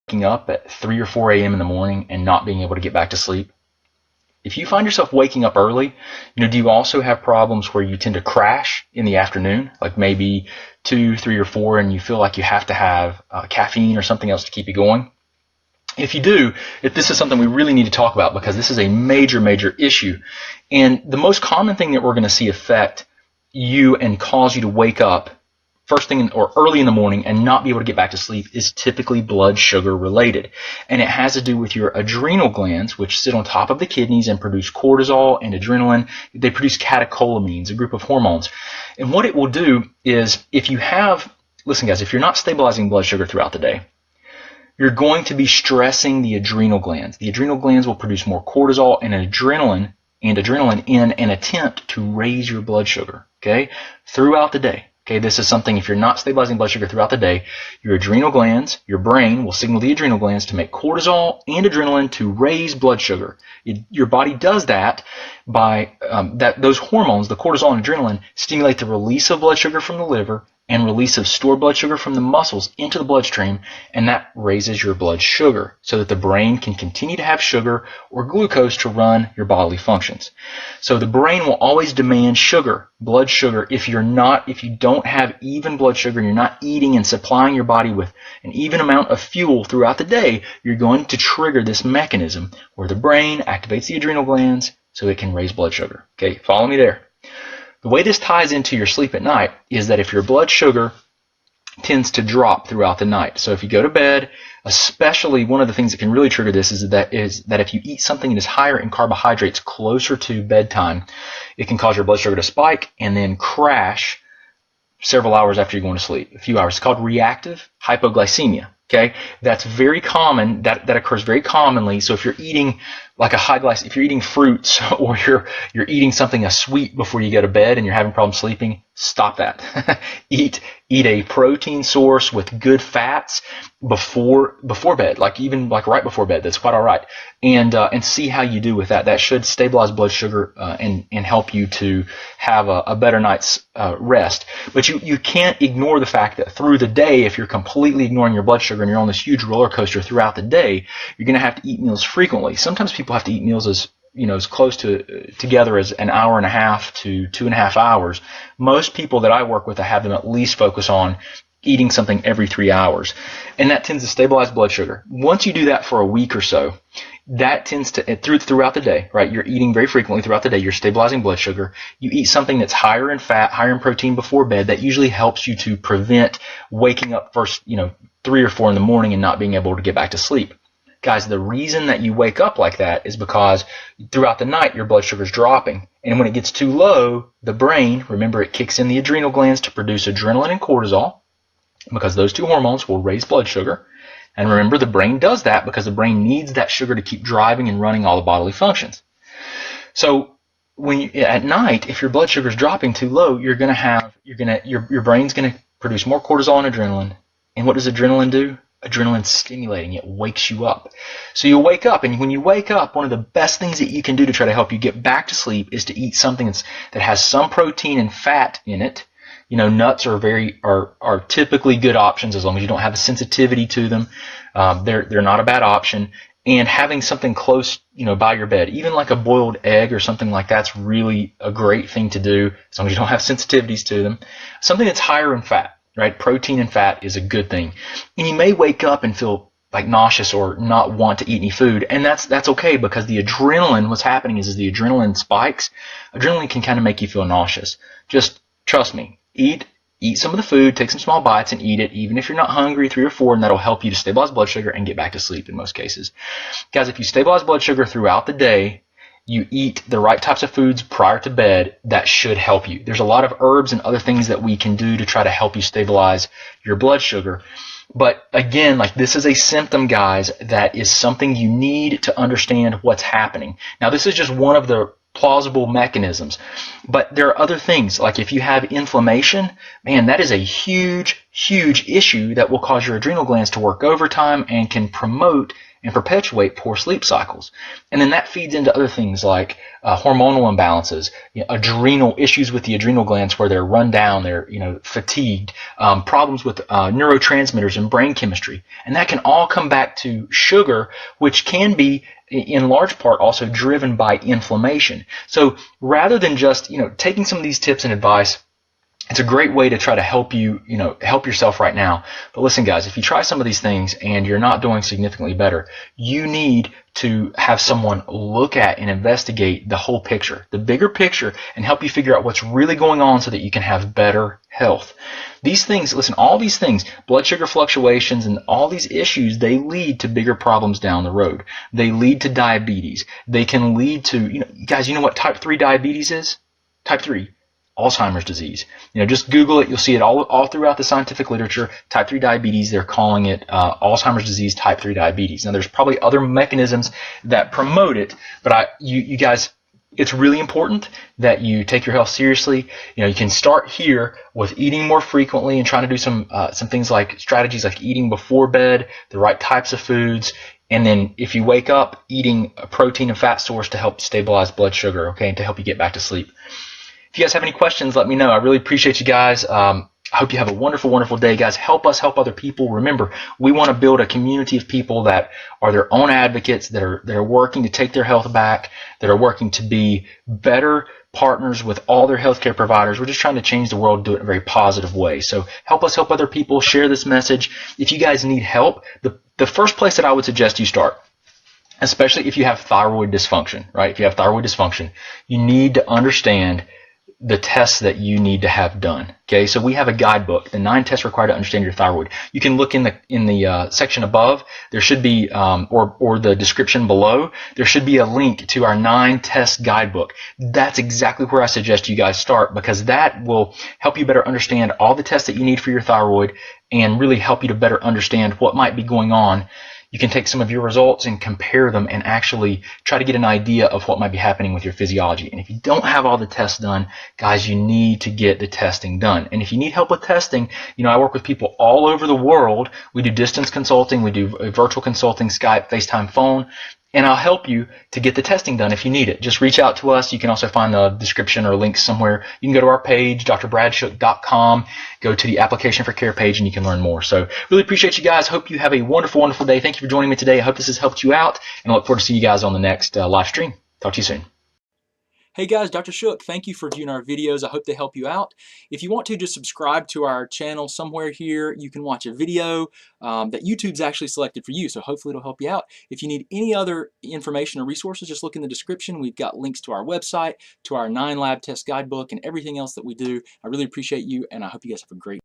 waking up at 3 or 4 a.m. in the morning and not being able to get back to sleep? If you find yourself waking up early, do you also have problems where you tend to crash in the afternoon, like maybe 2, 3, or 4, and you feel like you have to have caffeine or something else to keep you going? If you do, if this is something we really need to talk about, because this is a major, major issue. And the most common thing that we're going to see affect you and cause you to wake up first thing or early in the morning and not be able to get back to sleep is typically blood sugar related. And it has to do with your adrenal glands, which sit on top of the kidneys and produce cortisol and adrenaline. They produce catecholamines, a group of hormones. And what it will do is if you have, listen guys, if you're not stabilizing blood sugar throughout the day, you're going to be stressing the adrenal glands. The adrenal glands will produce more cortisol and adrenaline in an attempt to raise your blood sugar, okay, throughout the day. Okay, this is something, if you're not stabilizing blood sugar throughout the day, your adrenal glands, your brain will signal the adrenal glands to make cortisol and adrenaline to raise blood sugar. Your body does that by those hormones, the cortisol and adrenaline, stimulate the release of blood sugar from the liver and release of stored blood sugar from the muscles into the bloodstream, and that raises your blood sugar so that the brain can continue to have sugar or glucose to run your bodily functions. So the brain will always demand sugar, blood sugar. If you don't have even blood sugar and you're not eating and supplying your body with an even amount of fuel throughout the day, you're going to trigger this mechanism where the brain activates the adrenal glands so it can raise blood sugar. Okay, follow me there. The way this ties into your sleep at night is that if your blood sugar tends to drop throughout the night, so if you go to bed, especially one of the things that can really trigger this is that if you eat something that is higher in carbohydrates closer to bedtime, it can cause your blood sugar to spike and then crash several hours after you're going to sleep, a few hours. It's called reactive hypoglycemia. Okay, that's very common. That occurs very commonly. So if you're eating like if you're eating fruits or you're eating something sweet before you go to bed and you're having problems sleeping, stop that. Eat a protein source with good fats before bed, even right before bed. That's quite all right. And see how you do with that. That should stabilize blood sugar and help you to have a better night's rest. But you can't ignore the fact that through the day, if you're completely ignoring your blood sugar and you're on this huge roller coaster throughout the day, you're going to have to eat meals frequently. Sometimes people have to eat meals as close together as an hour and a half to 2.5 hours. Most people that I work with, I have them at least focus on eating something every 3 hours, and that tends to stabilize blood sugar. Once you do that for a week or so, that tends to throughout the day, right? You're eating very frequently throughout the day. You're stabilizing blood sugar. You eat something that's higher in fat, higher in protein before bed. That usually helps you to prevent waking up first, 3 or 4 in the morning and not being able to get back to sleep. Guys, the reason that you wake up like that is because throughout the night your blood sugar is dropping. And when it gets too low, the brain, remember, it kicks in the adrenal glands to produce adrenaline and cortisol because those two hormones will raise blood sugar. And remember, the brain does that because the brain needs that sugar to keep driving and running all the bodily functions. So at night, if your blood sugar is dropping too low, your brain's going to produce more cortisol and adrenaline. And what does adrenaline do? Adrenaline's stimulating. It wakes you up. So you'll wake up, and when you wake up, one of the best things that you can do to try to help you get back to sleep is to eat something that has some protein and fat in it. Nuts are typically good options as long as you don't have a sensitivity to them. They're not a bad option. And having something close, by your bed, even like a boiled egg or something like that's really a great thing to do as long as you don't have sensitivities to them. Something that's higher in fat. Right? Protein and fat is a good thing. And you may wake up and feel like nauseous or not want to eat any food. And that's okay, because the adrenaline, what's happening is the adrenaline spikes. Adrenaline can kind of make you feel nauseous. Just trust me. Eat some of the food, take some small bites and eat it, even if you're not hungry, 3 or 4, and that'll help you to stabilize blood sugar and get back to sleep in most cases. Guys, if you stabilize blood sugar throughout the day, you eat the right types of foods prior to bed, that should help you. There's a lot of herbs and other things that we can do to try to help you stabilize your blood sugar. But again, this is a symptom, guys, that is something you need to understand what's happening. Now, this is just one of the plausible mechanisms. But there are other things, like if you have inflammation, man, that is a huge issue that will cause your adrenal glands to work overtime and can promote and perpetuate poor sleep cycles. And then that feeds into other things like hormonal imbalances, adrenal issues with the adrenal glands where they're run down, they're fatigued, problems with neurotransmitters and brain chemistry. And that can all come back to sugar, which can be in large part also driven by inflammation. So rather than just taking some of these tips and advice, it's a great way to try to help you, help yourself right now. But listen, guys, if you try some of these things and you're not doing significantly better, you need to have someone look at and investigate the whole picture, the bigger picture, and help you figure out what's really going on so that you can have better health. These things, listen, all these things, blood sugar fluctuations and all these issues, they lead to bigger problems down the road. They lead to diabetes. They can lead to, guys, you know what type 3 diabetes is? Type 3. Alzheimer's disease. Just Google it. You'll see it all throughout the scientific literature. Type 3 diabetes, they're calling it Alzheimer's disease type 3 diabetes. Now, there's probably other mechanisms that promote it, but you guys, it's really important that you take your health seriously. You can start here with eating more frequently and trying to do some things like strategies like eating before bed, the right types of foods, and then if you wake up, eating a protein and fat source to help stabilize blood sugar, okay, and to help you get back to sleep. If you guys have any questions, let me know. I really appreciate you guys. I hope you have a wonderful day, guys. Help us help other people. Remember, we want to build a community of people that are their own advocates, that are working to take their health back, that are working to be better partners with all their healthcare providers. We're just trying to change the world, do it in a very positive way. So help us help other people. Share this message. If you guys need help, the first place that I would suggest you start, especially if you have thyroid dysfunction, right? If you have thyroid dysfunction, you need to understand the tests that you need to have done. Okay, so we have a guidebook, the 9 tests required to understand your thyroid. You can look in the section above. There should be or the description below. There should be a link to our 9 test guidebook. That's exactly where I suggest you guys start, because that will help you better understand all the tests that you need for your thyroid and really help you to better understand what might be going on. You can take some of your results and compare them and actually try to get an idea of what might be happening with your physiology. And if you don't have all the tests done, guys, you need to get the testing done. And if you need help with testing, I work with people all over the world. We do distance consulting, we do virtual consulting, Skype, FaceTime, phone, and I'll help you to get the testing done if you need it. Just reach out to us. You can also find the description or links somewhere. You can go to our page, drbradshuk.com, go to the application for care page, and you can learn more. So really appreciate you guys. Hope you have a wonderful day. Thank you for joining me today. I hope this has helped you out, and I look forward to seeing you guys on the next live stream. Talk to you soon. Hey guys, Dr. Shook, thank you for viewing our videos. I hope they help you out. If you want to, just subscribe to our channel somewhere here. You can watch a video that YouTube's actually selected for you, so hopefully it'll help you out. If you need any other information or resources, just look in the description. We've got links to our website, to our 9 lab test guidebook, and everything else that we do. I really appreciate you, and I hope you guys have a great